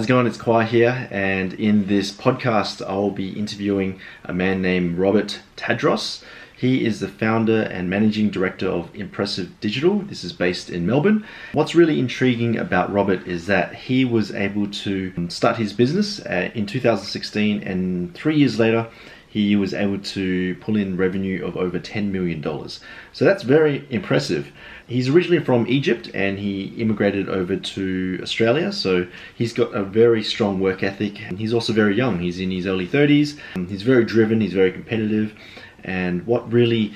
How's it going? It's Khoa here, and in this podcast, I'll be interviewing a man named Robert Tadros. He is the founder and managing director of Impressive Digital. This is based in Melbourne. What's really intriguing about Robert is that he was able to start his business in 2016, and 3 years later, he was able to pull in revenue of over $10 million. So that's very impressive. He's originally from Egypt and he immigrated over to Australia. So he's got a very strong work ethic, and he's also very young. He's in his early 30s. He's very driven, he's very competitive. And what really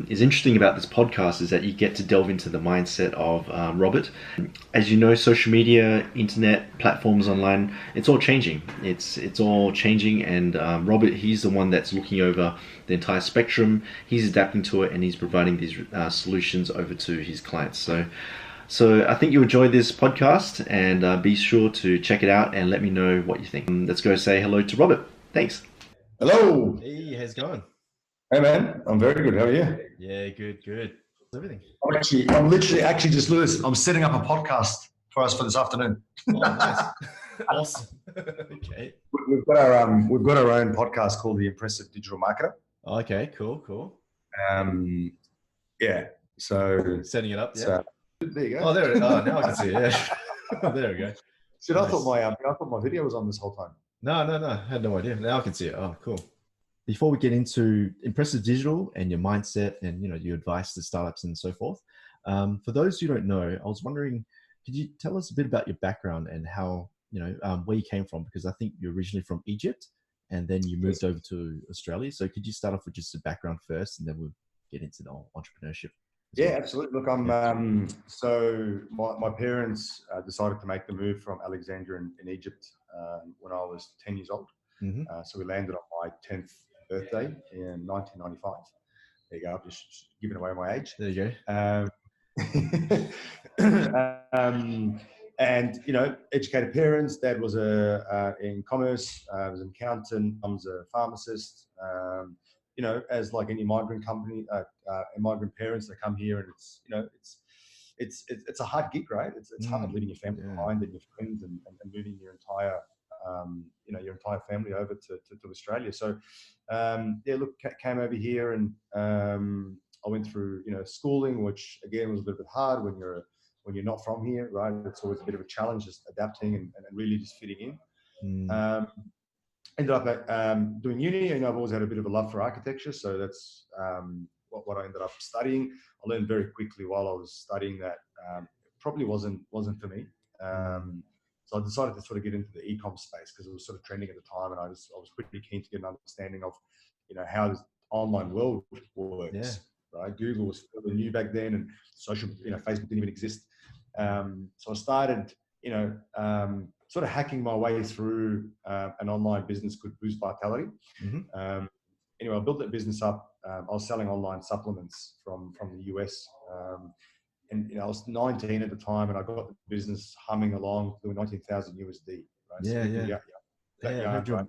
is interesting about this podcast is that you get to delve into the mindset of Robert. As you know, social media, internet, platforms online, it's all changing. It's all changing, and Robert, he's the one that's looking over the entire spectrum. He's adapting to it, and he's providing these solutions over to his clients. So I think you'll enjoy this podcast, and be sure to check it out and let me know what you think. Let's go say hello to Robert. Thanks. Hello. Hey, how's it going? Hey man, I'm very good. How are you? Yeah, good. How's everything? I'm literally just Lewis. I'm setting up a podcast for us for this afternoon. Oh, nice. Awesome. Okay. We've got our own podcast called the Impressive Digital Marketer. Okay, cool. Yeah. So Setting it up. Yeah. So, there you go. Oh, there it is. Oh, now I can see it. Yeah. There we go. Shit, Nice. I thought my video was on this whole time. No. I had no idea. Now I can see it. Oh, cool. Before we get into Impressive Digital and your mindset and your advice to startups and so forth, for those who don't know, I was wondering, could you tell us a bit about your background and how where you came from? Because I think you're originally from Egypt and then you moved over to Australia. So could you start off with just a background first, and then we'll get into the entrepreneurship? Yeah, absolutely. Look, so my parents decided to make the move from Alexandria in Egypt when I was 10 years old. Mm-hmm. So we landed on my 10th birthday in 1995. There you go. I'm just giving away my age. There you go. And educated parents. Dad was in commerce. Was an accountant. Mom's a pharmacist. As like any migrant migrant parents, they come here, and it's a hard gig, right? It's hard leaving your family behind and your friends and moving your entire family over to Australia. So came over here, and I went through schooling, which again was a little bit hard when you're not from here, right? It's always a bit of a challenge, just adapting and really just fitting in. Ended up doing uni, and I've always had a bit of a love for architecture, so that's what I ended up studying. I learned very quickly while I was studying that it probably wasn't for me. So I decided to sort of get into the e-com space because it was sort of trending at the time, and I was pretty keen to get an understanding of how this online world works. Yeah. Right? Google was fairly new back then, and social, Facebook didn't even exist. So I started, sort of hacking my way through an online business could boost vitality. Mm-hmm. Anyway, I built that business up. I was selling online supplements from the US. And I was 19 at the time, and I got the business humming along, doing 19,000 USD. Right? Yeah. Right?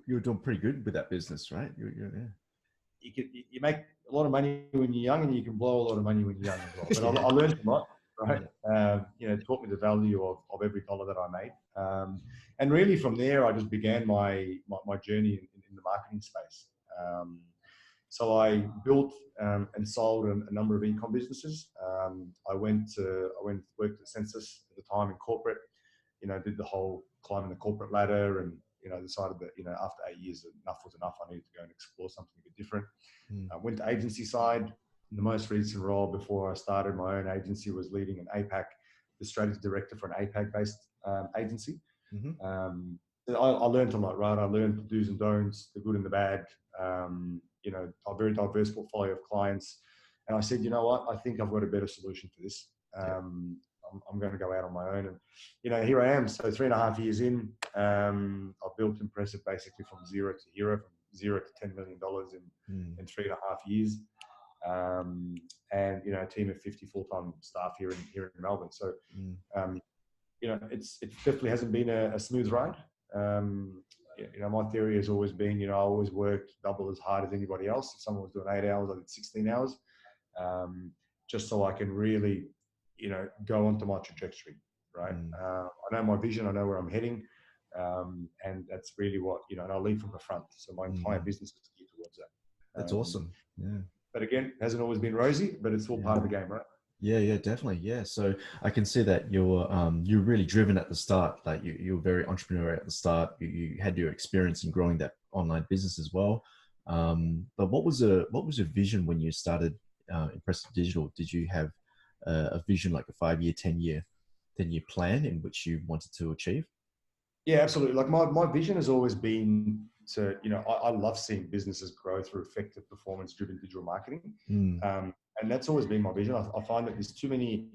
You were doing pretty good with that business, right? You make a lot of money when you're young, and you can blow a lot of money when you're young as well. But I learned a lot, right? It taught me the value of every dollar that I made. And really from there, I just began my journey in the marketing space. So I built and sold a number of e-com businesses. I went worked at Census at the time in corporate. Did the whole climbing the corporate ladder, and decided that after 8 years enough was enough. I needed to go and explore something a bit different. Went to agency side. The most recent role before I started my own agency was leading an APAC, the strategy director for an APAC-based agency. Mm-hmm. I learned a lot, right? I learned the do's and don'ts, the good and the bad. A very diverse portfolio of clients. And I said, you know what? I think I've got a better solution for this. I'm going to go out on my own. And, here I am. So 3.5 years in, I've built Impressive basically from zero to hero, from $0 to $10 million in 3.5 years. And, a team of 50 full-time staff here in Melbourne. So, it definitely hasn't been a smooth ride. My theory has always been, I always worked double as hard as anybody else. If someone was doing 8 hours, I did 16 hours, just so I can really, go onto my trajectory, right? I know my vision. I know where I'm heading. And that's really what, you know, and I lead from the front. So my entire business is geared towards that. That's awesome. Yeah. But again, hasn't always been rosy, but it's all part of the game, right? Yeah, yeah, definitely. Yeah. So I can see that you're really driven at the start. Like you were very entrepreneurial at the start. You had your experience in growing that online business as well. But what was your vision when you started Impressive Digital? Did you have a vision, like a 5-year, 10-year plan in which you wanted to achieve? Yeah, absolutely. Like my vision has always been to, you know, I love seeing businesses grow through effective performance-driven digital marketing. And that's always been my vision. I find that there's too many,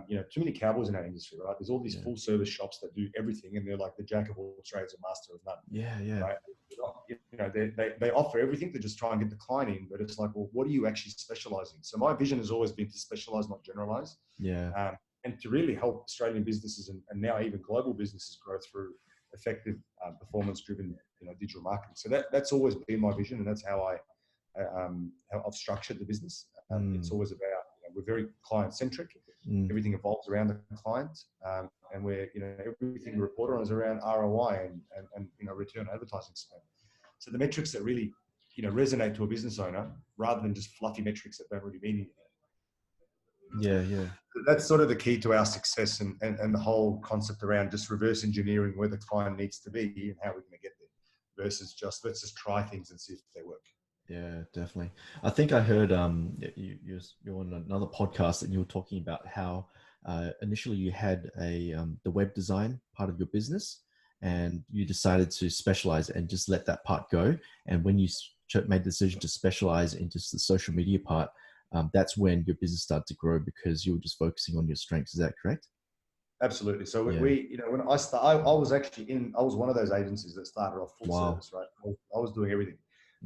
you know, too many cowboys in our industry, right? There's all these full service shops that do everything, and they're like the jack of all trades and master of none. Yeah, yeah. Right? You know, they offer everything to just try and get the client in, but it's like, well, what are you actually specializing? So my vision has always been to specialize, not generalize. Yeah. And to really help Australian businesses and now even global businesses grow through effective performance-driven, you know, digital marketing. So that's always been my vision, and that's how I've structured the business. It's always about, you know, we're very client-centric. Everything evolves around the client, and we're, you know, everything we report on is around ROI and you know, return on advertising spend. So the metrics that really, you know, resonate to a business owner, rather than just fluffy metrics that don't really mean anything. Yeah, yeah. That's sort of the key to our success, and the whole concept around just reverse engineering where the client needs to be and how we're going to get there, versus just let's just try things and see if they work. Yeah, definitely. I think I heard you're on another podcast and you were talking about how initially you had the web design part of your business, and you decided to specialize and just let that part go. And when you made the decision to specialize into the social media part, that's when your business started to grow because you were just focusing on your strengths. Is that correct? Absolutely. So we, you know, when I started, I was actually I was one of those agencies that started off full service, right? I was doing everything.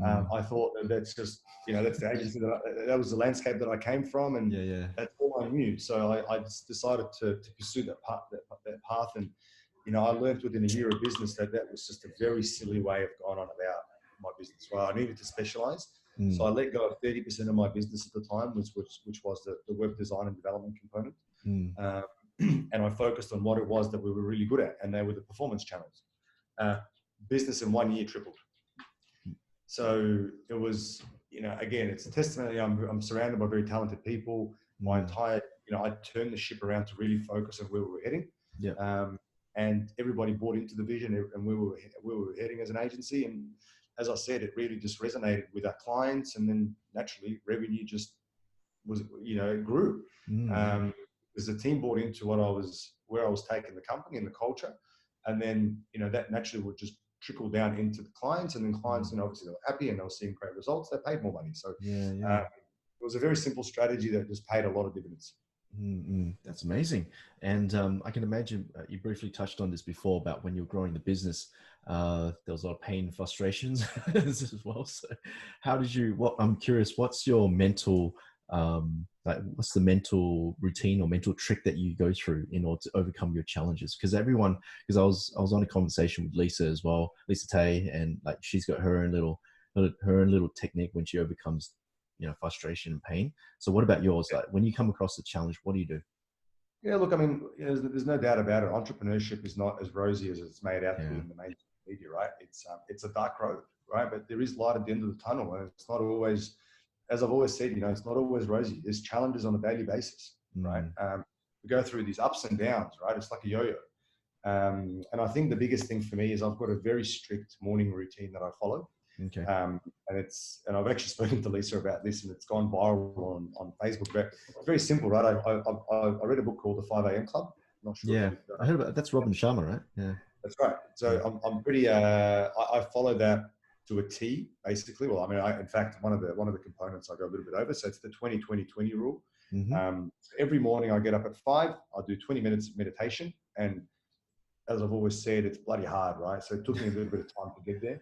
I thought that's just, you know, that's the agency that was the landscape that I came from, and that's all I knew. So I just decided to pursue that path. And, you know, I learned within a year of business that was just a very silly way of going on about my business. Well, I needed to specialize. So I let go of 30% of my business at the time, which was the web design and development component. And I focused on what it was that we were really good at, and they were the performance channels. Business in 1 year tripled. So it was, you know, again, it's a testimony. I'm surrounded by very talented people. My entire, you know, I turned the ship around to really focus on where we were heading. And everybody bought into the vision, and where we were heading as an agency. And as I said, it really just resonated with our clients, and then naturally revenue just was, you know, it grew. Because the team bought into where I was taking the company and the culture, and then, you know, that naturally would just trickle down into the clients, and then clients, and obviously they were happy and they were seeing great results. They paid more money. So it was a very simple strategy that just paid a lot of dividends. That's amazing. And I can imagine you briefly touched on this before about when you're growing the business, there was a lot of pain and frustrations as well. So how did you, I'm curious, what's your mental, what's the mental routine or mental trick that you go through in order to overcome your challenges? Because I was on a conversation with Lisa as well, Lisa Tay, and like she's got her own little technique when she overcomes, you know, frustration and pain. So what about yours? Like when you come across a challenge, what do you do? Yeah, look, I mean, you know, there's no doubt about it. Entrepreneurship is not as rosy as it's made out to be in the mainstream media, right? It's a dark road, right? But there is light at the end of the tunnel, and it's not always, as I've always said, you know, it's not always rosy. There's challenges on a daily basis, right? We go through these ups and downs, right? It's like a yo-yo. And I think the biggest thing for me is I've got a very strict morning routine that I follow. Okay. And I've actually spoken to Lisa about this, and it's gone viral on Facebook. But it's very simple, right? I read a book called The 5 a.m. Club. I'm not sure. Yeah, I heard about it. That's Robin Sharma, right? Yeah, that's right. So I'm pretty. I follow that to a T, basically. Well, I mean, in fact, one of the components I go a little bit over. So it's the 20-20-20 rule. Every morning I get up at 5. I'll do 20 minutes of meditation, and as I've always said, it's bloody hard, right? So it took me a little bit of time to get there.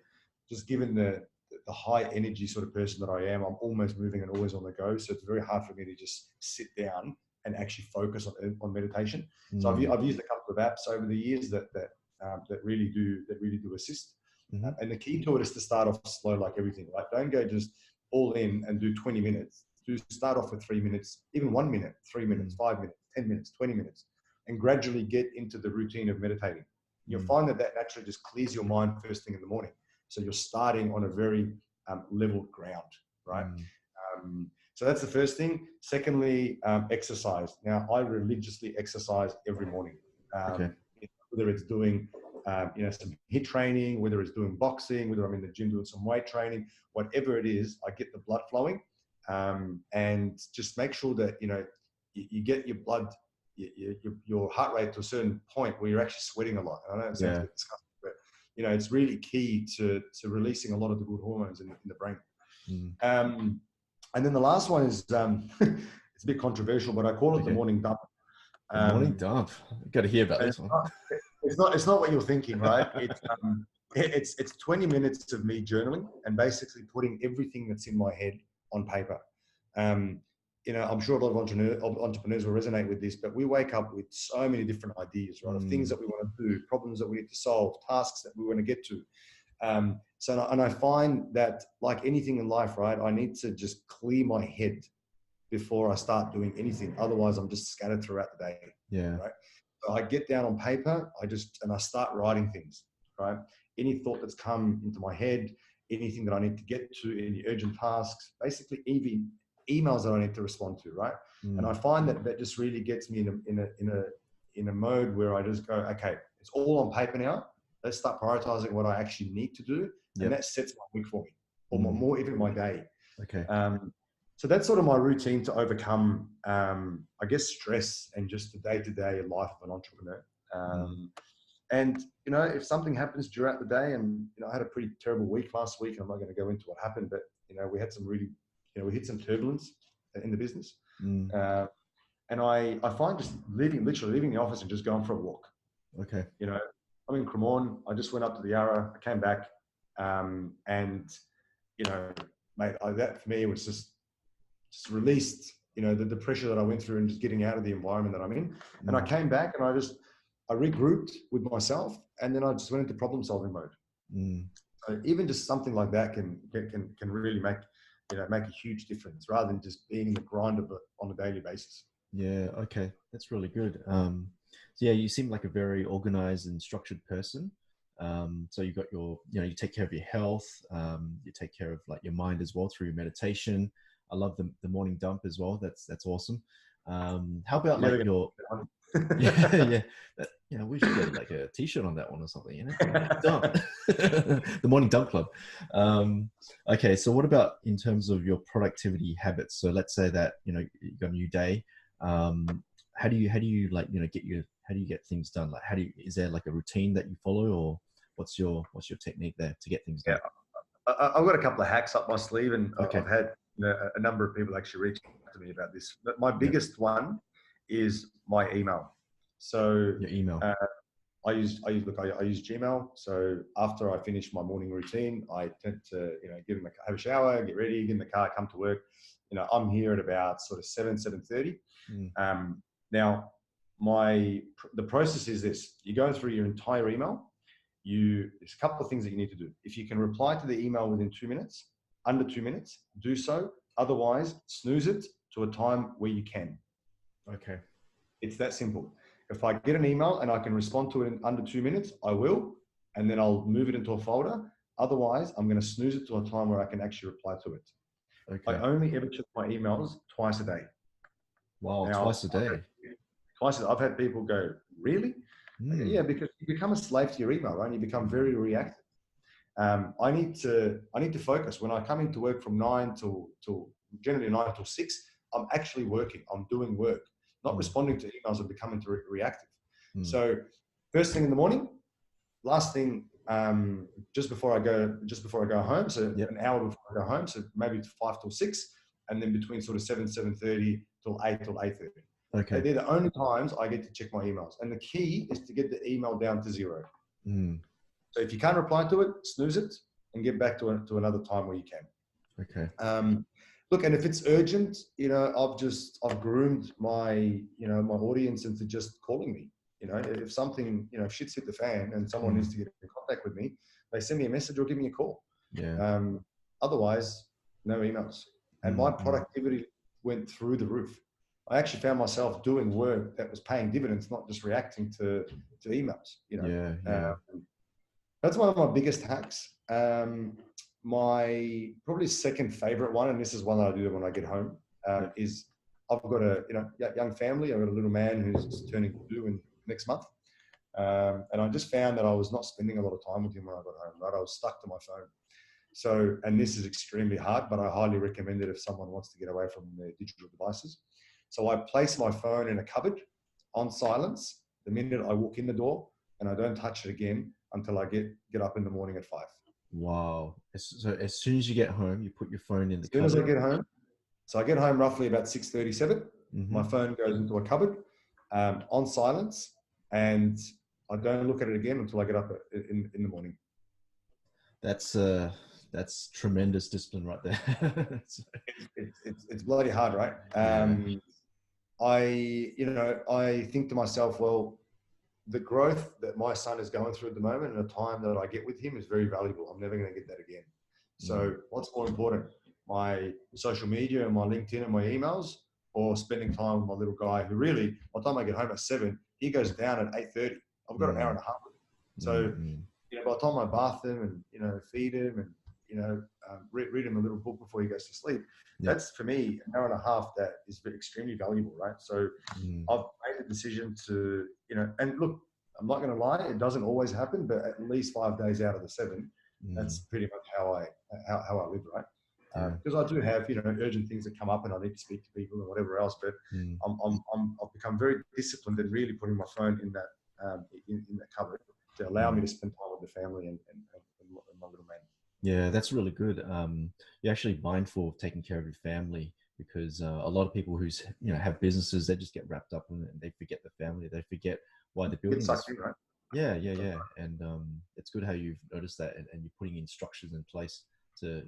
Just given the high energy sort of person that I am, I'm almoys moving and always on the go. So it's very hard for me to just sit down and actually focus on meditation. So I've used a couple of apps over the years that really do assist. And the key to it is to start off slow, like everything. Like, don't go just all in and do 20 minutes. Start off with 3 minutes, even 1 minute, 3 minutes, 5 minutes, 10 minutes, 20 minutes, and gradually get into the routine of meditating. You'll find that naturally just clears your mind first thing in the morning. So you're starting on a very leveled ground, right? So that's the first thing. Secondly, exercise. Now, I religiously exercise every morning. Whether it's doing, some HIIT training, whether it's doing boxing, whether I'm in the gym doing some weight training, whatever it is, I get the blood flowing, and just make sure that you get your blood, your heart rate to a certain point where you're actually sweating a lot. I know it sounds a bit disgusting, but it's really key to releasing a lot of the good hormones in the brain. And then the last one is it's a bit controversial, but I call it the morning dump. Morning dump. Got to hear about this one. It's not what you're thinking, right? It's 20 minutes of me journaling and basically putting everything that's in my head on paper. I'm sure a lot of entrepreneurs will resonate with this, but we wake up with so many different ideas, right? Of things that we want to do, problems that we need to solve, tasks that we want to get to. And I find that, like anything in life, right, I need to just clear my head before I start doing anything. Otherwise, I'm just scattered throughout the day. Yeah. Right. So I get down on paper, and I start writing things, right? Any thought that's come into my head, anything that I need to get to, any urgent tasks, basically even emails that I need to respond to, right? And I find that just really gets me in a mode where I just go, okay, it's all on paper now. Let's start prioritizing what I actually need to do, and that sets my week for me, or more even my day. Okay. So that's sort of my routine to overcome, I guess, stress and just the day-to-day life of an entrepreneur. And if something happens throughout the day, and I had a pretty terrible week last week, and I'm not going to go into what happened, but we had some really, we hit some turbulence in the business, and I find just literally leaving the office and just going for a walk. Okay. I'm in Cremorne. I just went up to the Yarra. I came back, and mate, that for me was just released, the pressure that I went through and just getting out of the environment that I'm in. And I came back and I regrouped with myself, and then I just went into problem solving mode. So even just something like that can really make a huge difference, rather than just being in the grind of it on a daily basis. Yeah. Okay. That's really good. So yeah, you seem like a very organized and structured person. So you got you take care of your health. You take care of like your mind as well through your meditation. I love the morning dump as well. That's awesome. How about like your we should get like a t-shirt on that one or something, dump. The morning dump club. Okay, so what about in terms of your productivity habits? So let's say that you got a new day. How do you like how do you get things done? Like is there like a routine that you follow, or what's your technique there to get things done? Yeah, I've got a couple of hacks up my sleeve, and I've had a number of people actually reach out to me about this. But my biggest one is my email. So your email. I use Gmail. So after I finish my morning routine, I tend to have a shower, get ready, get in the car, come to work. I'm here at about sort of 7:30. Now the process is this: you go through your entire email. There's a couple of things that you need to do. If you can reply to the email within 2 minutes, under 2 minutes, do so. Otherwise, snooze it to a time where you can. Okay. It's that simple. If I get an email and I can respond to it in under 2 minutes, I will, and then I'll move it into a folder. Otherwise, I'm going to snooze it to a time where I can actually reply to it. Okay. I only ever check my emails twice a day. Wow, now, twice a day? Twice a day. I've had people go, really? Yeah, because you become a slave to your email, right? You become very reactive. I need to focus. When I come into work from 9 till generally 9 till 6, I'm actually working. I'm doing work, not responding to emails and becoming reactive. So first thing in the morning, last thing just before I go home. So an hour before I go home. So maybe 5 till 6, and then between sort of 7:30 till 8 till 8:30. Okay. They're the only times I get to check my emails. And the key is to get the email down to 0. So if you can't reply to it, snooze it and get back to another time where you can. Okay. Look, and if it's urgent, I've groomed my audience into just calling me. If something, if shit's hit the fan and someone needs to get in contact with me, they send me a message or give me a call. Yeah. Otherwise, no emails. And my productivity went through the roof. I actually found myself doing work that was paying dividends, not just reacting to emails. Yeah, yeah. That's one of my biggest hacks. My probably second favorite one, and this is one that I do when I get home, is I've got a young family. I've got a little man who's turning 2 in next month, and I just found that I was not spending a lot of time with him when I got home. Right, I was stuck to my phone. So, and this is extremely hard, but I highly recommend it if someone wants to get away from their digital devices. So I place my phone in a cupboard on silence the minute I walk in the door, and I don't touch it again until I get up in the morning at 5. Wow. So as soon as you get home, you put your phone in the As soon as I cupboard. get home, so I get home roughly about 6:37. My Mm-hmm. phone goes into a cupboard on silence, and I don't look at it again until I get up in the morning. That's tremendous discipline right there. It's bloody hard, right? I think to myself, well, the growth that my son is going through at the moment and the time that I get with him is very valuable. I'm never going to get that again. So what's more important, my social media and my LinkedIn and my emails, or spending time with my little guy who really, by the time I get home at 7, he goes down at 8:30. I've got an hour and a half with him. So, by the time I bath him and, feed him and, read him a little book before he goes to sleep, that's for me, an hour and a half that is extremely valuable, right? So I've made the decision to, and look, I'm not going to lie, it doesn't always happen, but at least 5 days out of the 7, that's pretty much how I live, right? Because I do have, urgent things that come up and I need to speak to people and whatever else, but I've become very disciplined in really putting my phone in that cupboard to allow me to spend time with the family and my little man. Yeah, that's really good. You're actually mindful of taking care of your family, because a lot of people who's have businesses, they just get wrapped up in it and they forget the family. They forget why they're building this. In, right? Yeah. And it's good how you've noticed that, and you're putting in structures in place to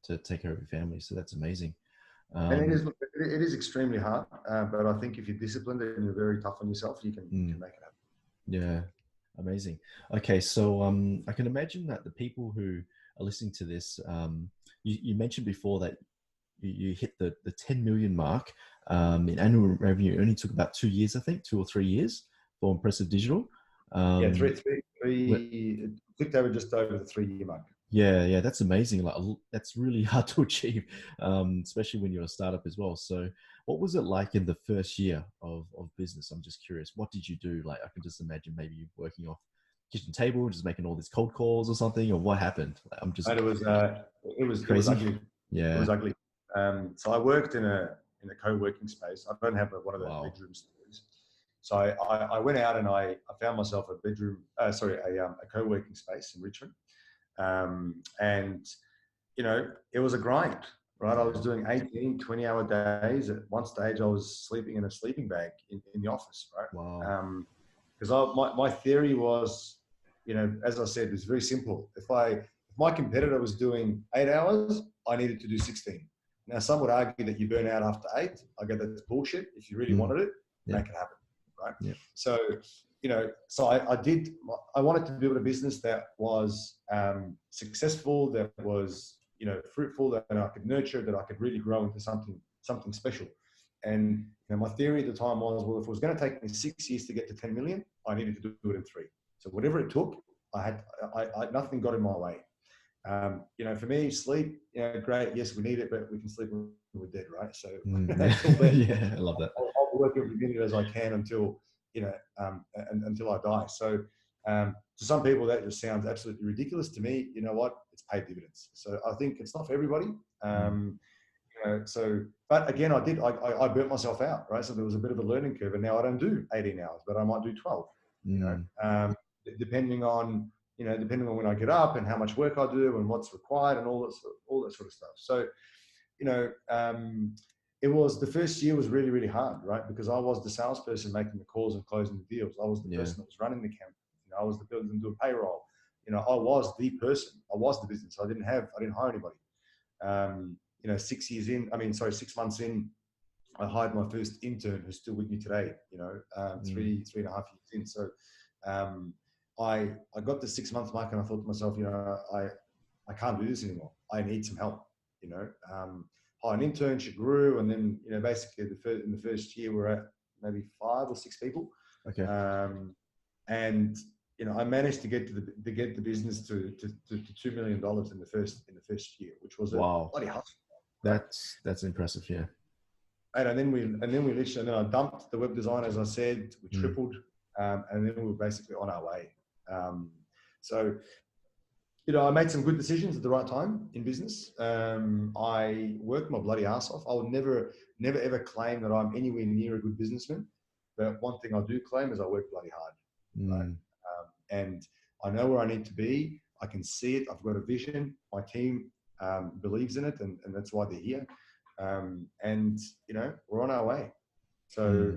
to take care of your family. So that's amazing. And it is extremely hard, but I think if you're disciplined and you're very tough on yourself, you can make it happen. Yeah, amazing. Okay, so I can imagine that the people who are listening to this, you mentioned before that you hit the 10 million mark in annual revenue. It only took about 2 years, I think, 2 or 3 years for Impressive Digital. Three. It clicked over just over the 3-year mark. Yeah, that's amazing. Like, that's really hard to achieve, especially when you're a startup as well. So what was it like in the first year of business? I'm just curious. What did you do? Like, I can just imagine maybe you working off kitchen table, just making all these cold calls or something, or what happened? Like, I'm just. And it was crazy. ugly. Yeah. It was ugly. So I worked in a co-working space. I don't have one of those bedroom stories. So I went out and I found myself a co-working space in Richmond. And it was a grind, right? I was doing 18, 20-hour days. At one stage, I was sleeping in a sleeping bag in the office, right? Wow. Because my theory was, as I said, it's very simple. If my competitor was doing 8 hours, I needed to do 16. Now, some would argue that you burn out after 8. I go, that's bullshit. If you really wanted it, make it happen, right? Yeah. So, so I wanted to build a business that was successful, that was, fruitful, that I could nurture, that I could really grow into something special. And my theory at the time was, well, if it was going to take me 6 years to get to 10 million, I needed to do it in 3. So whatever it took, nothing got in my way. For me, sleep, great. Yes, we need it, but we can sleep when we're dead, right? So until then, yeah, I love that. I'll work every minute as I can until I die. So to some people, that just sounds absolutely ridiculous. To me, you know what? It's paid dividends. So I think it's not for everybody. But again, I burnt myself out, right? So there was a bit of a learning curve, and now I don't do 18 hours, but I might do 12. Depending on when I get up and how much work I do and what's required and all that sort of stuff. So, it was, the first year was really, really hard, right? Because I was the salesperson making the calls and closing the deals. I was the person that was running the campaign. I was the person that do a payroll. I was the person. I was the business. I didn't hire anybody. 6 months in, I hired my first intern who's still with me today, 3.5 years in. So I got the 6 month mark and I thought to myself, I can't do this anymore. I need some help, hired an intern, she grew, and then, you know, basically in the first year we're at maybe 5 or 6 people. Okay. And you know, I managed to get the business to $2 million in the first year, which was a bloody hustle. Right? That's impressive, yeah. And then we literally, and then I dumped the web design, as I said, we tripled, and then we were basically on our way. So, you know, I made some good decisions at the right time in business. I worked my bloody ass off. I would never ever claim that I'm anywhere near a good businessman, but one thing I do claim is I work bloody hard. Right? And I know where I need to be. I can see it. I've got a vision. My team believes in it, and that's why they're here. And you know, we're on our way. So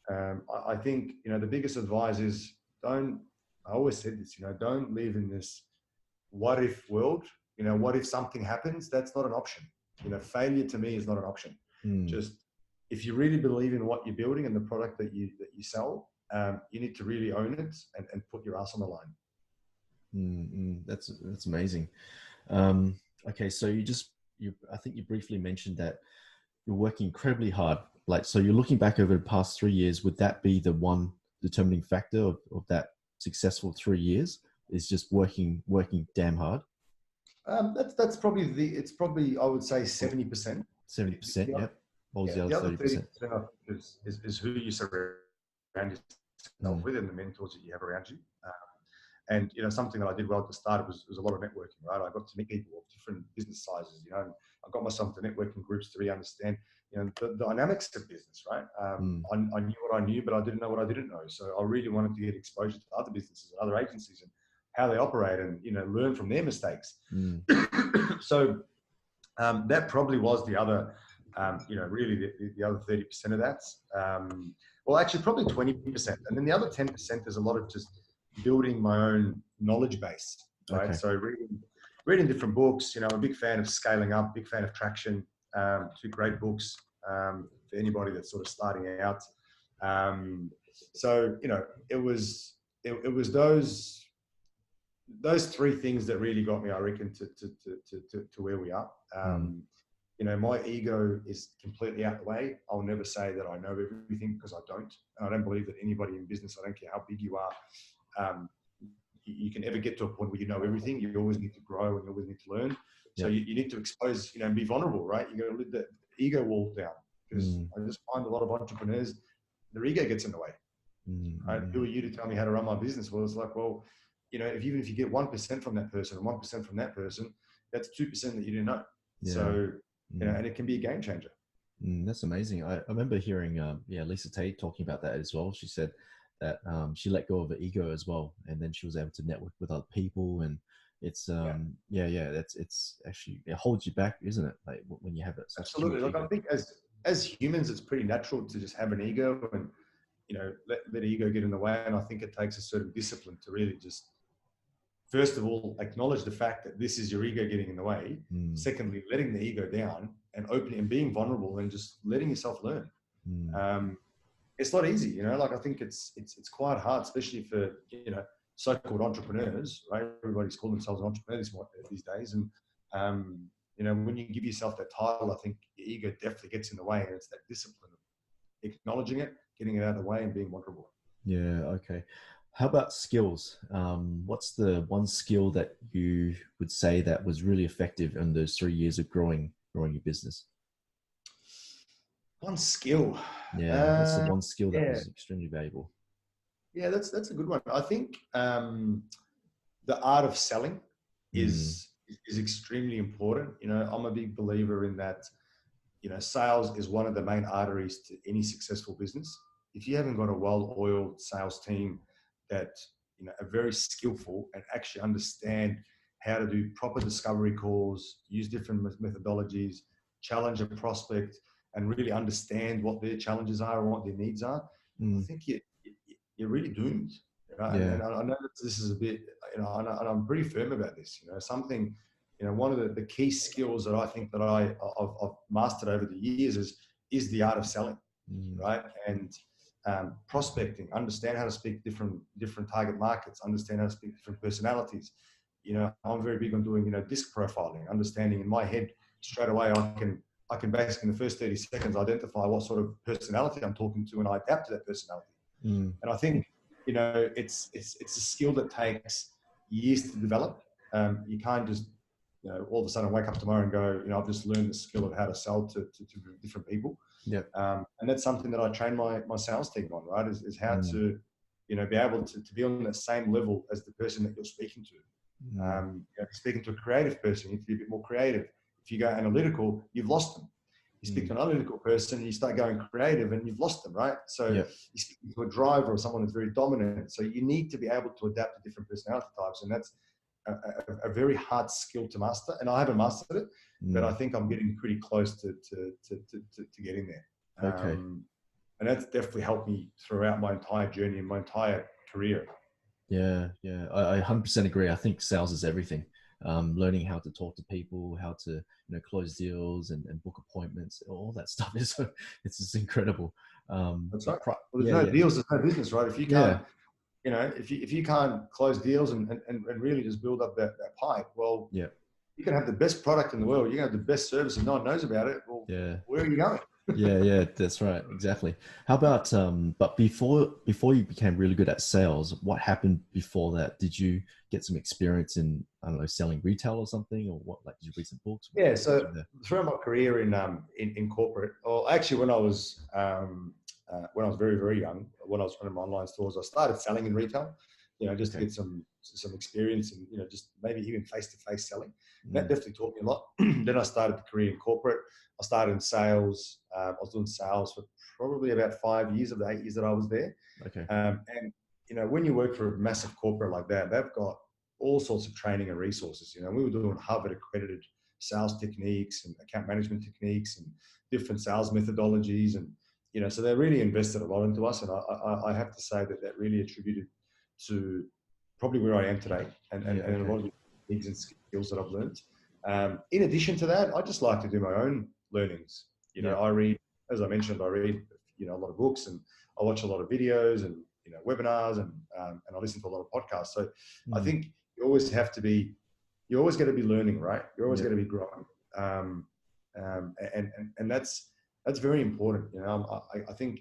I think, you know, the biggest advice is don't. I always said this. You know, don't live in this what if world. You know, what if something happens? That's not an option. You know, failure to me is not an option. Just if you really believe in what you're building and the product that you sell, you need to really own it and put your ass on the line. That's amazing. Okay, so I think you briefly mentioned that you're working incredibly hard. Like, so you're looking back over the past 3 years, would that be the one determining factor of that successful 3 years, is just working damn hard? That's probably it's probably, I would say 70%. 70%, yep. What was the other 30%? Is who you surround yourself with and the mentors that you have around you. And, you know, something that I did well at the start was a lot of networking, right? I got to meet people of different business sizes, you know, and I got myself to networking groups to really understand, you know, the dynamics of business, right? I knew what I knew, but I didn't know what I didn't know. So I really wanted to get exposure to other businesses and other agencies and how they operate and, you know, learn from their mistakes. So that probably was the other, you know, really the other 30% of that. Well, actually probably 20%. And then the other 10% is a lot of just building my own knowledge base, right? Okay. So reading different books. You know, I'm a big fan of scaling up, big fan of Traction. 2 great books for anybody that's sort of starting out. So, you know, it was those 3 things that really got me, I reckon, to where we are. You know, my ego is completely out the way. I'll never say that I know everything, because I don't. I don't believe that anybody in business, I don't care how big you are, you can ever get to a point where you know everything. You always need to grow and you always need to learn. So you need to expose, you know, and be vulnerable, right? You got to let the ego wall down, because I just find a lot of entrepreneurs, their ego gets in the way. Right? Who are you to tell me how to run my business? Well, it's like, well, you know, even if you get 1% from that person and 1% from that person, that's 2% that you didn't know. So, you know, and it can be a game changer. That's amazing. I remember hearing, Lisa Tate talking about that as well. She said that she let go of her ego as well, and then she was able to network with other people, and it's it's actually, it holds you back, isn't it? Like when you have it. Absolutely. Look, I think as humans, it's pretty natural to just have an ego and, you know, let ego get in the way. And I think it takes a certain discipline to really just, first of all, acknowledge the fact that this is your ego getting in the way. Secondly, letting the ego down and opening and being vulnerable and just letting yourself learn. It's not easy, you know, like I think it's quite hard, especially for, you know, so-called entrepreneurs, right? Everybody's calling themselves an entrepreneur these days. And, you know, when you give yourself that title, I think your ego definitely gets in the way, and it's that discipline of acknowledging it, getting it out of the way, and being vulnerable. Yeah. Okay. How about skills? What's the one skill that you would say that was really effective in those 3 years of growing your business? One skill. Yeah. What's the one skill that was extremely valuable? Yeah, that's a good one. I think the art of selling is extremely important. You know, I'm a big believer in that. You know, sales is one of the main arteries to any successful business. If you haven't got a well-oiled sales team that, you know, are very skillful and actually understand how to do proper discovery calls, use different methodologies, challenge a prospect, and really understand what their challenges are and what their needs are, I think you're really doomed. You know? And I know that this is a bit, you know, and I'm pretty firm about this. You know, something, you know, one of the key skills that I think that I've mastered over the years is the art of selling, right? And prospecting, understand how to speak different target markets, understand how to speak different personalities. You know, I'm very big on doing, you know, disc profiling, understanding in my head straight away I can I can basically in the first 30 seconds identify what sort of personality I'm talking to, and I adapt to that personality. And I think, you know, it's a skill that takes years to develop. You can't just, you know, all of a sudden wake up tomorrow and go, you know, I've just learned the skill of how to sell to different people. Yeah. And that's something that I train my sales team on, right? Is how to, you know, be able to be on the same level as the person that you're speaking to. You know, speaking to a creative person, you need to be a bit more creative. If you go analytical, you've lost them. You speak to an analytical person, and you start going creative, and you've lost them, right? So you speak to a driver or someone who's very dominant. So you need to be able to adapt to different personality types, and that's a very hard skill to master. And I haven't mastered it, but I think I'm getting pretty close to getting there. Okay. And that's definitely helped me throughout my entire journey and my entire career. Yeah, yeah, I 100% agree. I think sales is everything. Learning how to talk to people, how to, you know, close deals and book appointments, all that stuff is it's just incredible. That's right. Well, there's no deals, there's no business, right? If you can't, you know, if you can't close deals and really just build up that pipe, well, you can have the best product in the world, you can have the best service, and no one knows about it. Well, where are you going? Yeah, that's right. Exactly. How about, but before you became really good at sales, what happened before that? Did you get some experience in, I don't know, selling retail or something, or what, like, did you read some books? Yeah. So throughout my career in corporate, or actually when I was very, very young, when I was running my online stores, I started selling in retail, you know, just to get some experience and, you know, just maybe even face-to-face selling. That definitely taught me a lot. Then I started the career in corporate. I started in sales. I was doing sales for probably about 5 years of the 8 years that I was there. And, you know, when you work for a massive corporate like that, they've got all sorts of training and resources. You know, we were doing Harvard accredited sales techniques and account management techniques and different sales methodologies. And, you know, so they really invested a lot into us. And I have to say that really attributed to probably where I am today and a lot of the things and skills that I've learned. In addition to that, I just like to do my own learnings. You know, I read, as I mentioned, you know, a lot of books, and I watch a lot of videos and, you know, webinars, and I listen to a lot of podcasts. So I think you always got to be learning, right? You're always going to be growing. And that's very important. You know, I think,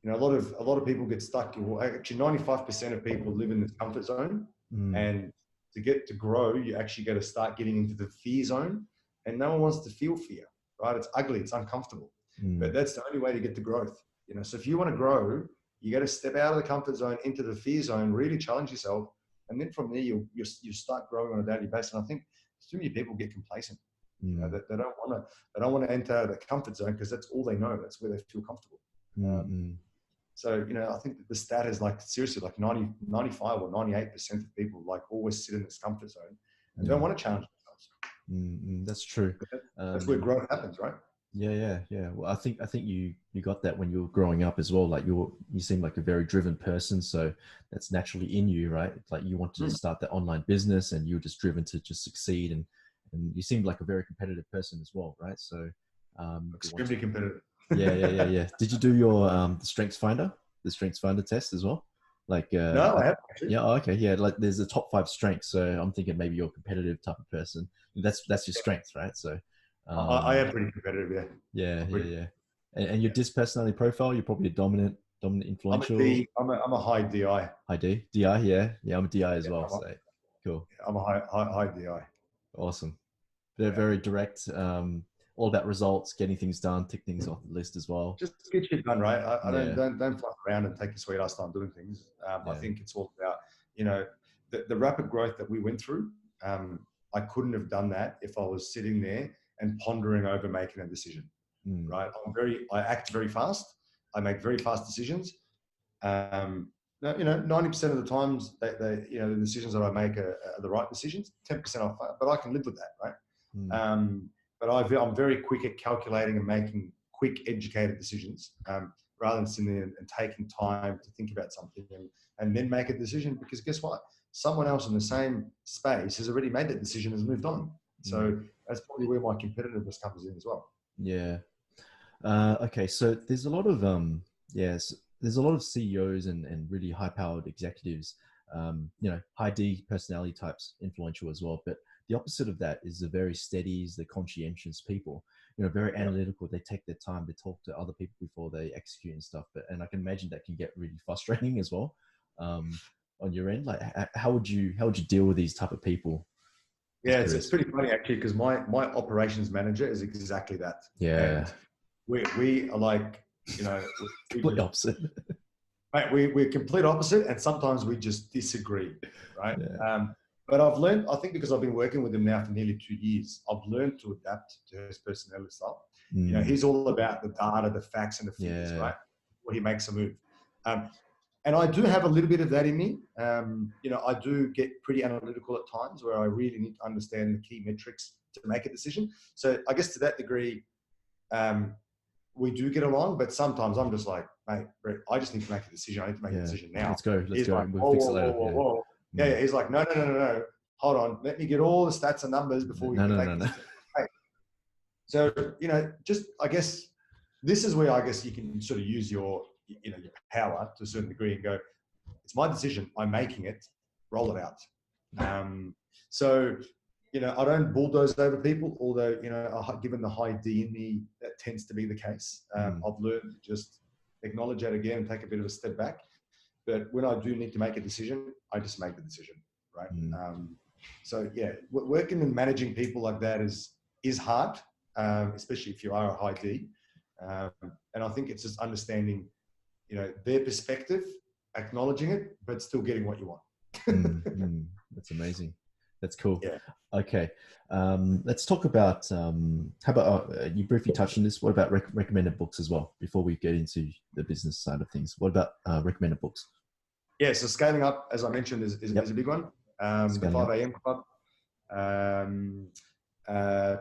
you know, a lot of people get stuck. Well, actually, 95% of people live in this comfort zone, and to grow, you actually got to start getting into the fear zone. And no one wants to feel fear, right? It's ugly, it's uncomfortable, but that's the only way to get to growth. You know, so if you want to grow, you got to step out of the comfort zone into the fear zone, really challenge yourself, and then from there you start growing on a daily basis. And I think too many people get complacent. You know, they don't want to enter the comfort zone because that's all they know. That's where they feel comfortable. So, you know, I think that the stat is like, seriously, like 95 or 98% of people like always sit in this comfort zone and don't want to challenge themselves. That's true. That's where growth happens, right? Yeah. Well, I think you got that when you were growing up as well. Like you seem like a very driven person, so that's naturally in you, right? Like you wanted to start that online business, and you were just driven to just succeed, and you seemed like a very competitive person as well, right? So extremely competitive. Yeah. Did you do your the Strengths Finder test as well? Like no, I haven't actually. Yeah, okay, yeah. Like there's a top 5 strengths, so I'm thinking maybe you're a competitive type of person. That's your strength, right? So I am pretty competitive, yeah. And your DIS personality profile, you're probably a dominant, influential. I'm a high DI. High DI, yeah. I'm a DI as well. So cool. I'm a high DI. Awesome. They're very direct. All about results, getting things done, tick things off the list as well. Just get shit done, right? I don't fluff around and take your sweet ass time doing things. I think it's all about, you know, the rapid growth that we went through. I couldn't have done that if I was sitting there and pondering over making a decision, right? I act very fast. I make very fast decisions. You know, 90% of the times, you know, the decisions that I make are the right decisions. 10% off, but I can live with that, right? But I'm very quick at calculating and making quick, educated decisions, rather than sitting there and taking time to think about something and then make a decision. Because guess what? Someone else in the same space has already made that decision and has moved on. So that's probably where my competitiveness comes in as well. Yeah. Okay. So there's a lot of there's a lot of CEOs and really high-powered executives, you know, high D personality types, influential as well. But the opposite of that is the very steadies, the conscientious people, you know, very analytical. They take their time to talk to other people before they execute and stuff. And I can imagine that can get really frustrating as well. On your end, like how would you deal with these type of people? Yeah, it's pretty funny actually, because my operations manager is exactly that. Yeah. And we are like, you know, complete opposite. Mate, we're complete opposite, and sometimes we just disagree, right? Yeah. But I've learned, I think, because I've been working with him now for nearly 2 years, I've learned to adapt to his personality style. You know, he's all about the data, the facts, and the figures, right? When he makes a move. And I do have a little bit of that in me. You know, I do get pretty analytical at times where I really need to understand the key metrics to make a decision. So I guess to that degree, we do get along, but sometimes I'm just like, mate, Brett, I just need to make a decision. I need to make a decision now. Let's go. He's go. like, We'll fix it later. Whoa. Yeah. He's like, no. Hold on. Let me get all the stats and numbers before we can make this. So, you know, just, I guess, this is where I guess you can sort of use your power to a certain degree and go, it's my decision. I'm making it. Roll it out. So, you know, I don't bulldoze over people, although, you know, given the high D in me, that tends to be the case. I've learned to just acknowledge that again and take a bit of a step back. But when I do need to make a decision, I just make the decision, right? So, yeah, working and managing people like that is hard, especially if you are a high D. And I think it's just understanding, you know, their perspective, acknowledging it, but still getting what you want. That's amazing. That's cool. Yeah. Okay. Let's talk about, how about, you briefly touched on this. What about recommended books as well, before we get into the business side of things? What about recommended books? Yeah. So Scaling Up, as I mentioned, is a big one. The 5 a.m. Club.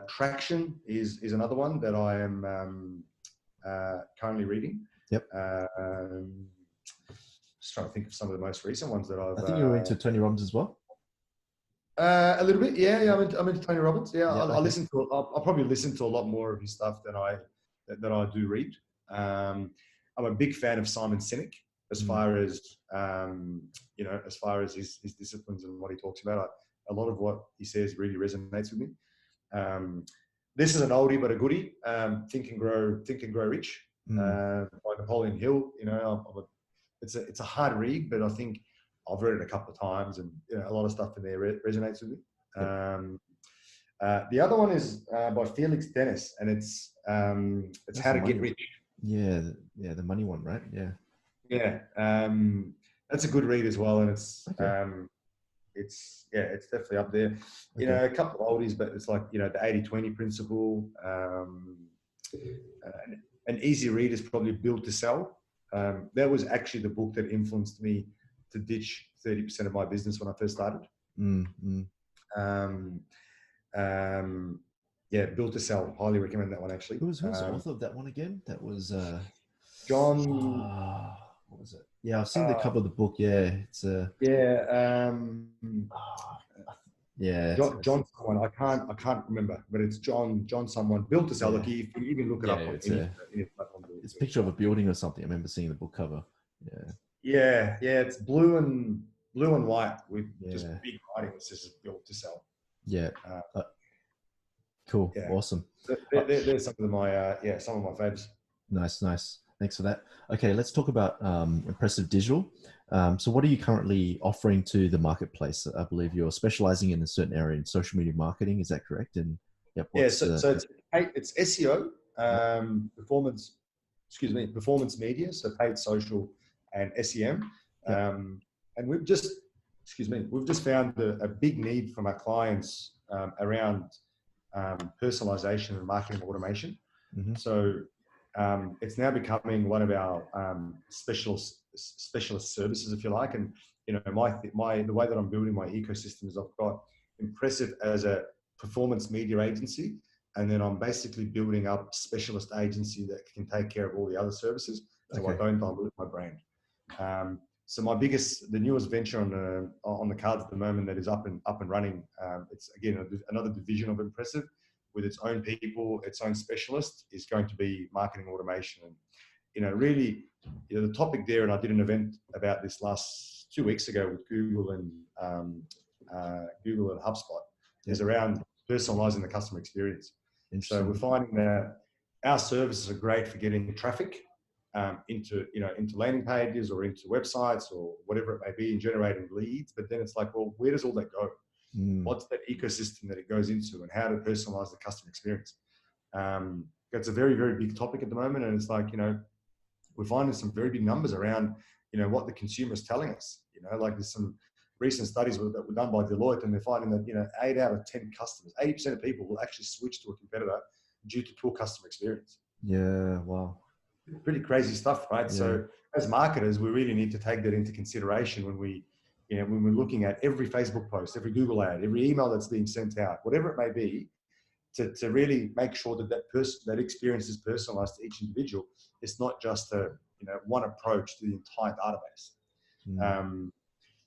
Traction is another one that I am currently reading. Yep. Just trying to think of some of the most recent ones that I've. I think you were into Tony Robbins as well. A little bit, yeah. I'm into Tony Robbins. Yeah, I listen to. I'll probably listen to a lot more of his stuff than I do read. I'm a big fan of Simon Sinek as far as you know, as far as his disciplines and what he talks about. A lot of what he says really resonates with me. This is an oldie but a goodie. Think and Grow Rich by Napoleon Hill. You know, it's a hard read, but I think I've read it a couple of times, and you know, a lot of stuff in there resonates with me. The other one is by Felix Dennis, and it's How to Get Rich. Yeah, the money one, right? Yeah. That's a good read as well, and it's definitely up there. You know, a couple of oldies, but it's like, you know, the 80-20 principle. An easy read is probably Build to Sell. That was actually the book that influenced me to ditch 30% of my business when I first started. Build to Sell. Highly recommend that one, actually. Who's the author of that one again? That was John. What was it? Yeah, I've seen the cover of the book. Yeah, it's John someone. I can't remember, but it's John someone. Built to Sell. Like, you can even look it up on any platform. It's a picture of a building or something. I remember seeing the book cover. Yeah. It's blue and white with just big writing that says Built to Sell. Yeah. Cool. Yeah. Awesome. They're some of my faves. Nice. Thanks for that. Okay, let's talk about Impressive Digital. So what are you currently offering to the marketplace? I believe you're specializing in a certain area in social media marketing. Is that correct? And so it's SEO, performance media, so paid social and SEM. And we've just found a big need from our clients around personalization and marketing automation. So it's now becoming one of our specialist services, if you like. And you know, the way that I'm building my ecosystem is I've got Impressive as a performance media agency, and then I'm basically building up specialist agency that can take care of all the other services. So I don't dilute my brand. So the newest venture on the cards at the moment that is up and running. It's again another division of Impressive, with its own people, its own specialist, is going to be marketing automation. And, you know, really, you know, the topic there, and I did an event about this 2 weeks ago with Google and HubSpot. is around personalizing the customer experience. So we're finding that our services are great for getting traffic into landing pages or into websites or whatever it may be, and generating leads. But then it's like, well, where does all that go? What's that ecosystem that it goes into, and how to personalize the customer experience? It's a very, very big topic at the moment, and it's like, we're finding some very big numbers around, what the consumer is telling us. Like there's some recent studies that were done by Deloitte, and they're finding that 8 out of 10 customers, 80% of people will actually switch to a competitor due to poor customer experience. Yeah, wow. Pretty crazy stuff, right? Yeah. So as marketers, we really need to take that into consideration when we're looking at every Facebook post, every Google ad, every email that's being sent out, whatever it may be, to really make sure that that experience is personalized to each individual. It's not just one approach to the entire database.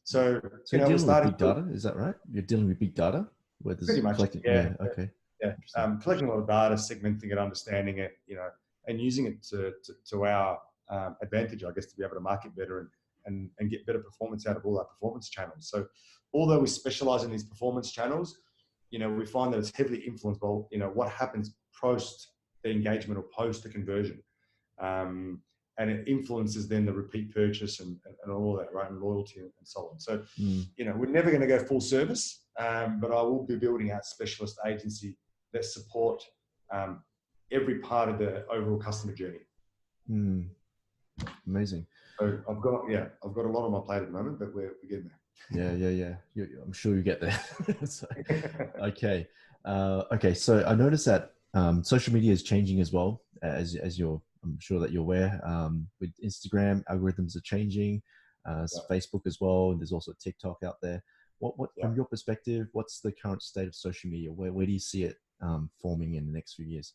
So you're dealing with big data, is that right? You're dealing with big data? Where pretty much, yeah. Okay. Yeah, collecting a lot of data, segmenting it, understanding it, and using it to our advantage, I guess, to be able to market better and get better performance out of all our performance channels. So although we specialize in these performance channels, we find that it's heavily influenced by, what happens post the engagement or post the conversion. And it influences then the repeat purchase and all that, right? And loyalty and so on. So, we're never going to go full service, but I will be building out specialist agency that support every part of the overall customer journey. Amazing. So I've got a lot on my plate at the moment, but we're getting there. Yeah. I'm sure you get there. So, okay. So I noticed that social media is changing as well, as I'm sure that you're aware. With Instagram, algorithms are changing. Facebook as well, and there's also TikTok out there. What from your perspective, what's the current state of social media? Where do you see it forming in the next few years?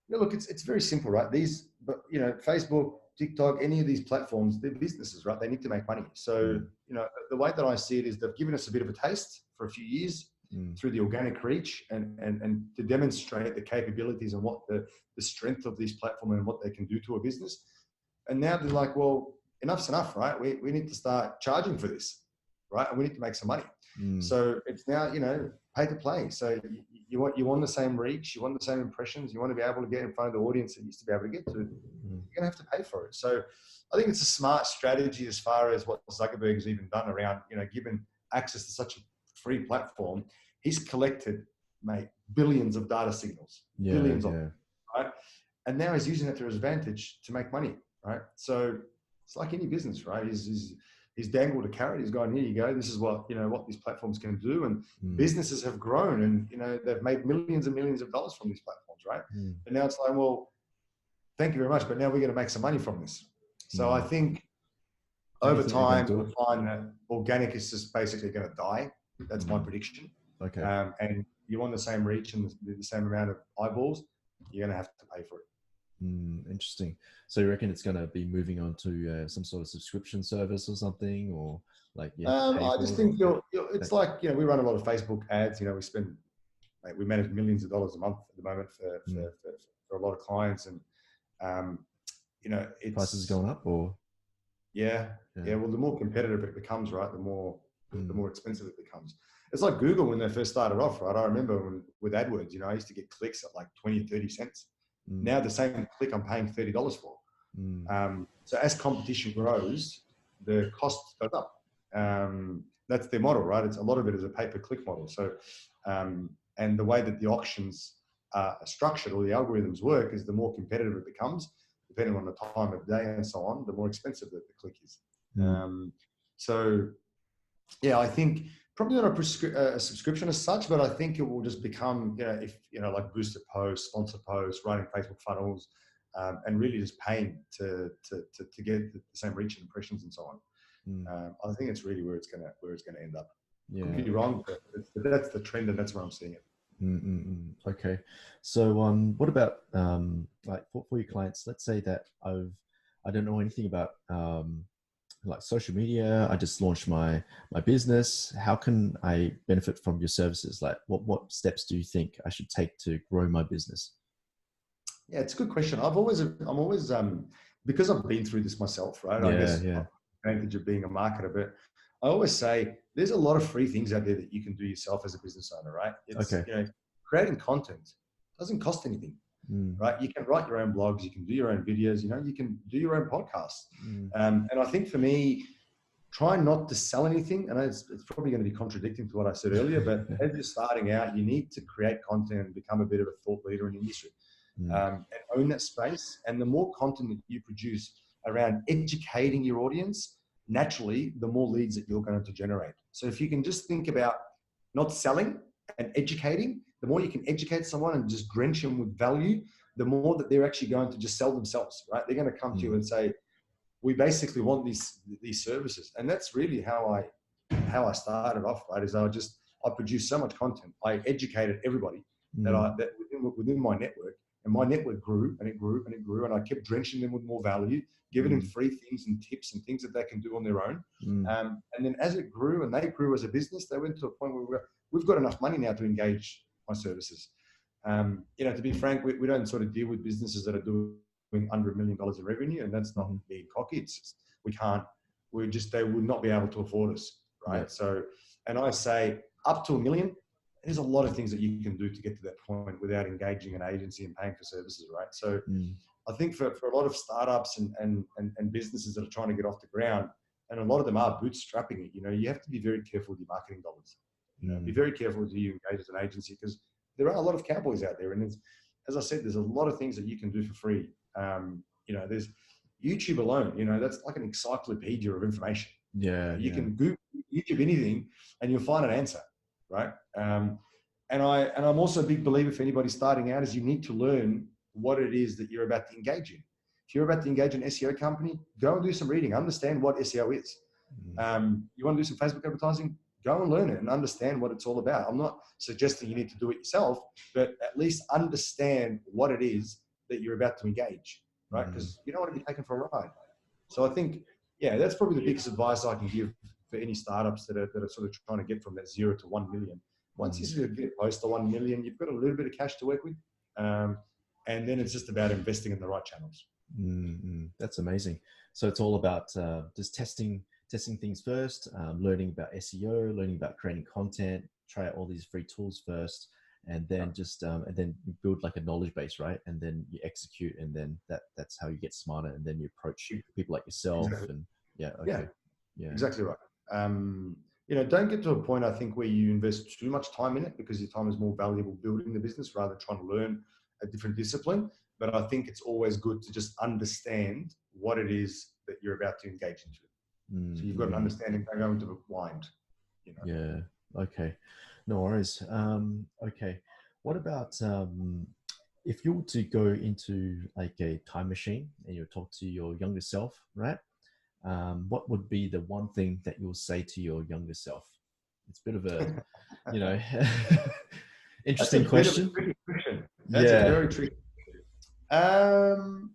Yeah, look, it's very simple, right? Facebook, TikTok, any of these platforms, they're businesses, right? They need to make money. So, the way that I see it is they've given us a bit of a taste for a few years through the organic reach and to demonstrate the capabilities and what the strength of this platform and what they can do to a business. And now they're like, well, enough's enough, right? We need to start charging for this, right? And we need to make some money. So it's now, pay to play. So you want the same reach, you want the same impressions, you want to be able to get in front of the audience that you used to be able to get to. You're going to have to pay for it. So I think it's a smart strategy as far as what Zuckerberg has even done around, given access to such a free platform. He's collected, mate, billions of data signals, billions of them, right? And now he's using it to his advantage to make money, right? So it's like any business, right? He's dangled a carrot. He's gone, here you go. This is what these platforms can do. And businesses have grown and, they've made millions and millions of dollars from these platforms, right? And now it's like, well, thank you very much, but now we're going to make some money from this. So I think over time, we'll find that organic is just basically going to die. That's my prediction. Okay. And you want the same reach and the same amount of eyeballs, you're going to have to pay for it. Interesting. So you reckon it's going to be moving on to some sort of subscription service or something, or like? I just think it's like, we run a lot of Facebook ads. We manage millions of dollars a month at the moment for a lot of clients, and it's prices going up, or yeah. Well, the more competitive it becomes, right, the more expensive it becomes. It's like Google when they first started off, right? I remember with AdWords, I used to get clicks at like 20 or 30 cents. Now the same click I'm paying $30 for. So as competition grows, the cost goes up. That's their model, right? A lot of it is a pay-per-click model. So, and the way that the auctions are structured or the algorithms work is the more competitive it becomes, depending on the time of day and so on, the more expensive that the click is. So, I think probably not a subscription as such, but I think it will just become, like boosted posts, sponsor posts, running Facebook funnels, and really just paying to get the same reach and impressions and so on. I think it's really where it's gonna end up. Yeah. Could be wrong, but that's the trend, and that's where I'm seeing it. Okay. So, what about like for your clients? Let's say that I don't know anything about like social media. I just launched my business. How can I benefit from your services? Like, what steps do you think I should take to grow my business? Yeah, it's a good question. I'm always because I've been through this myself, right? I guess advantage of being a marketer, but I always say there's a lot of free things out there that you can do yourself as a business owner, right? It's, Okay. creating content doesn't cost anything, right? You can write your own blogs, you can do your own videos, you can do your own podcasts. And I think for me, try not to sell anything. And it's probably going to be contradicting to what I said earlier, but as you're starting out, you need to create content and become a bit of a thought leader in the industry, and own that space. And the more content that you produce around educating your audience, naturally, the more leads that you're going to generate. So if you can just think about not selling and educating, the more you can educate someone and just drench them with value, the more that they're actually going to just sell themselves, right? They're going to come to you and say, we basically want these services. And that's really how I started off, right? Is I produced so much content. I educated everybody that within my network, and my network grew and it grew and it grew. And I kept drenching them with more value, giving them free things and tips and things that they can do on their own. And then as it grew and they grew as a business, they went to a point where we've got enough money now to engage my services. To be frank, we don't sort of deal with businesses that are doing under $1 million in revenue, and that's not being cocky. It's just, they would not be able to afford us, right? Yeah. So, and I say up to $1 million, there's a lot of things that you can do to get to that point without engaging an agency and paying for services, right? So I think for a lot of startups and businesses that are trying to get off the ground, and a lot of them are bootstrapping it, you have to be very careful with your marketing dollars. Be very careful with who you engage as an agency, because there are a lot of cowboys out there. And as I said, there's a lot of things that you can do for free. There's YouTube alone, that's like an encyclopedia of information. You can Google YouTube anything and you'll find an answer, right? And I'm also a big believer, for anybody starting out, is you need to learn what it is that you're about to engage in. If you're about to engage an SEO company, go and do some reading, understand what SEO is. You want to do some Facebook advertising, go and learn it and understand what it's all about. I'm not suggesting you need to do it yourself, but at least understand what it is that you're about to engage, right? Because you don't want to be taken for a ride. So I think, that's probably the biggest advice I can give for any startups that are sort of trying to get from that 0 to 1 million. Once you sort of get close to 1 million, you've got a little bit of cash to work with. And then it's just about investing in the right channels. That's amazing. So it's all about just testing things first, learning about SEO, learning about creating content, try out all these free tools first, and then and then you build like a knowledge base, right? And then you execute, and then that's how you get smarter, and then you approach people like yourself. Exactly. And Exactly right. Don't get to a point, I think, where you invest too much time in it, because your time is more valuable building the business rather than trying to learn a different discipline. But I think it's always good to just understand what it is that you're about to engage into. So you've got an understanding, don't go into the blind. Yeah. Okay. No worries. Okay. What about if you were to go into like a time machine and you talk to your younger self, right? What would be the one thing that you'll say to your younger self? It's a bit of a, interesting question. That's a very tricky question.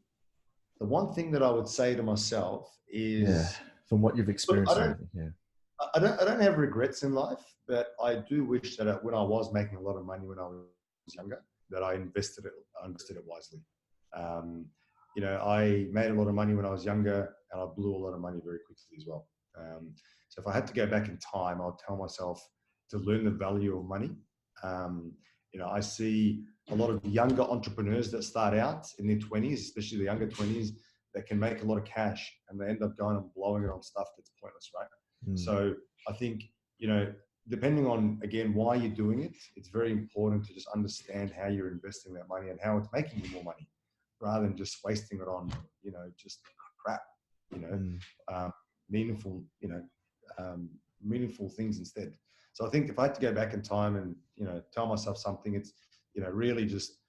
The one thing that I would say to myself is, from what you've experienced, I don't have regrets in life, but I do wish that when I was making a lot of money when I was younger, that I invested it wisely. I made a lot of money when I was younger, and I blew a lot of money very quickly as well. So if I had to go back in time, I'll tell myself to learn the value of money. I see a lot of younger entrepreneurs that start out in their 20s, especially the younger 20s, that can make a lot of cash, and they end up going and blowing it on stuff that's pointless, right? So I think, depending on, again, why you're doing it, it's very important to just understand how you're investing that money and how it's making you more money, rather than just wasting it on, just crap, meaningful things instead. So I think if I had to go back in time and, tell myself something, it's, really just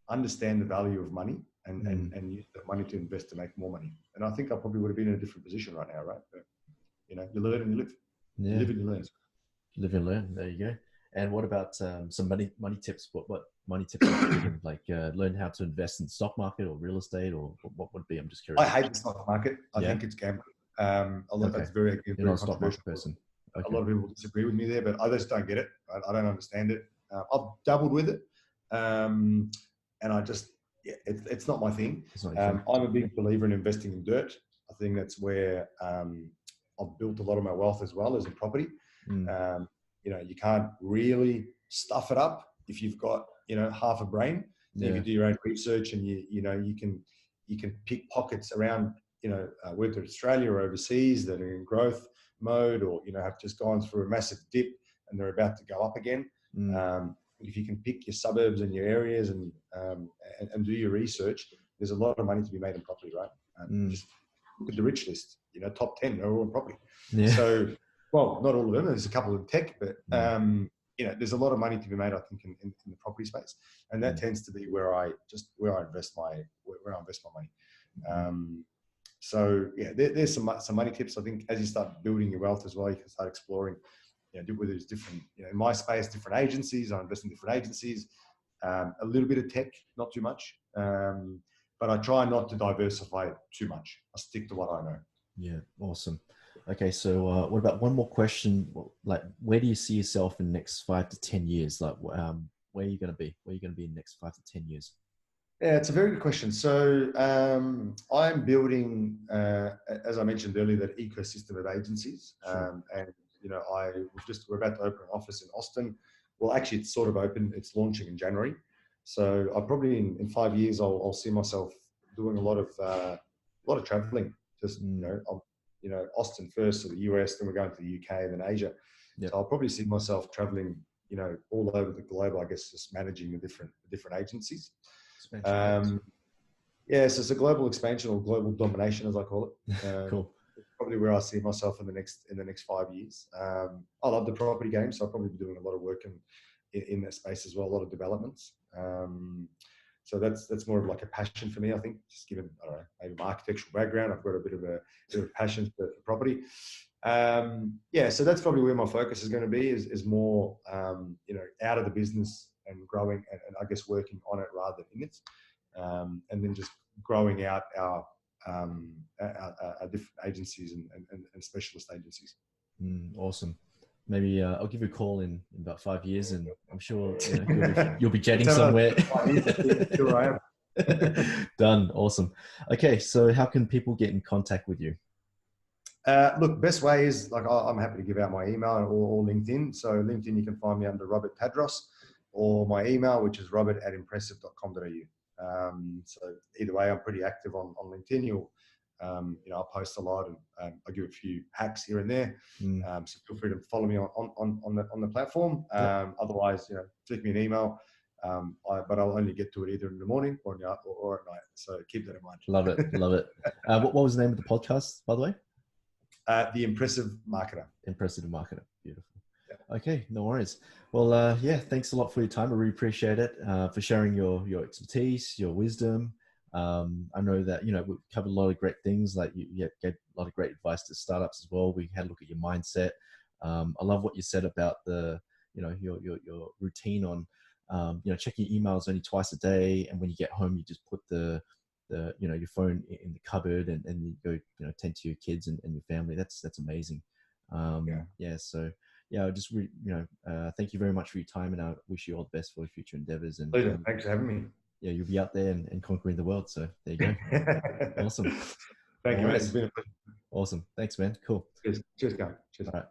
understand the value of money and use that money to invest to make more money. And I think I probably would have been in a different position right now, right? But, you learn and you live. Yeah. You live and you learn. Live and learn. There you go. And what about some money tips? What money tips are you giving? Like learn how to invest in the stock market or real estate, or what would be? I'm just curious. I hate the stock market. I think it's gambling. It's very You're not a stock market person. Okay. A lot of people disagree with me there, but I just don't get it. I don't understand it. I've dabbled with it, and I just, it's not my thing. I'm a big believer in investing in dirt. I think that's where I've built a lot of my wealth as well as in property. You know, you can't really stuff it up if you've got, you know, half a brain. Yeah. If you do your own research and you know, you can pick pockets around, you know, whether it's Australia or overseas that are in growth mode, or, you know, have just gone through a massive dip and they're about to go up again. If you can pick your suburbs and your areas and do your research, there's a lot of money to be made in property, right? Just look at the rich list, you know, top 10 are all in property. Yeah. So, well, not all of them. There's a couple in tech, but you know, there's a lot of money to be made, I think, in the property space, and that tends to be where I invest my money. So yeah, there's some money tips. I think as you start building your wealth as well, you can start exploring, you know, whether there's different, you know, in my space, different agencies. I invest in different agencies, a little bit of tech, not too much, but I try not to diversify too much. I stick to what I know. Yeah, awesome. Okay, so what about one more question? Like, where do you see yourself in the next 5 to 10 years? Like, where are you going to be? Where are you going to be in the next 5 to 10 years? Yeah, it's a very good question. So I'm building, as I mentioned earlier, that ecosystem of agencies. Sure. And, you know, we're about to open an office in Austin. Well, actually, it's sort of open. It's launching in January. So I probably in 5 years, I'll see myself doing a lot of traveling. Just, you know, Austin first, to the US, then we're going to the UK, then Asia. Yep. So I'll probably see myself traveling, you know, all over the globe, I guess, just managing the different agencies. Yeah, so it's a global expansion or global domination, as I call it. Cool. Probably where I see myself in the next 5 years. I love the property game, so I'll probably be doing a lot of work in that space as well, a lot of developments. So that's more of like a passion for me, I think, just given, I don't know, maybe my architectural background. I've got a bit of a passion for property. Yeah, so that's probably where my focus is going to be, is more, you know, out of the business and growing and I guess working on it rather than in it. And then just growing out our different agencies and specialist agencies. Awesome. Maybe I'll give you a call in about 5 years, and I'm sure, you know, you'll be jetting somewhere. Sure, I am. Done. Awesome. Okay, so how can people get in contact with you? Look, best way is, like, I'm happy to give out my email or LinkedIn. So LinkedIn, you can find me under Robert Tadros, or my email, which is robert@impressive.com.au. So either way, I'm pretty active on LinkedIn. You know, I post a lot, and I give a few hacks here and there. So feel free to follow me on the platform. Otherwise, you know, flick me an email. But I'll only get to it either in the morning or at night. So keep that in mind. Love it, love it. What was the name of the podcast, by the way? The Impressive Marketer. Impressive Marketer. Beautiful. Yeah. Okay, no worries. Well, yeah, thanks a lot for your time. I really appreciate it, for sharing your expertise, your wisdom. I know that, you know, we've covered a lot of great things. Like you gave a lot of great advice to startups as well. We had a look at your mindset. I love what you said about the, you know, your routine on, you know, checking your emails only twice a day, and when you get home, you just put the you know, your phone in the cupboard, and you go, you know, tend to your kids and your family. That's amazing. Yeah. So yeah, I just you know, thank you very much for your time, and I wish you all the best for your future endeavors. And thanks for having me. Yeah, you'll be out there and conquering the world. So there you go. Awesome. Thank you, man. It's been a pleasure. Awesome. Thanks, man. Cool. Cheers, guys. Cheers. All right.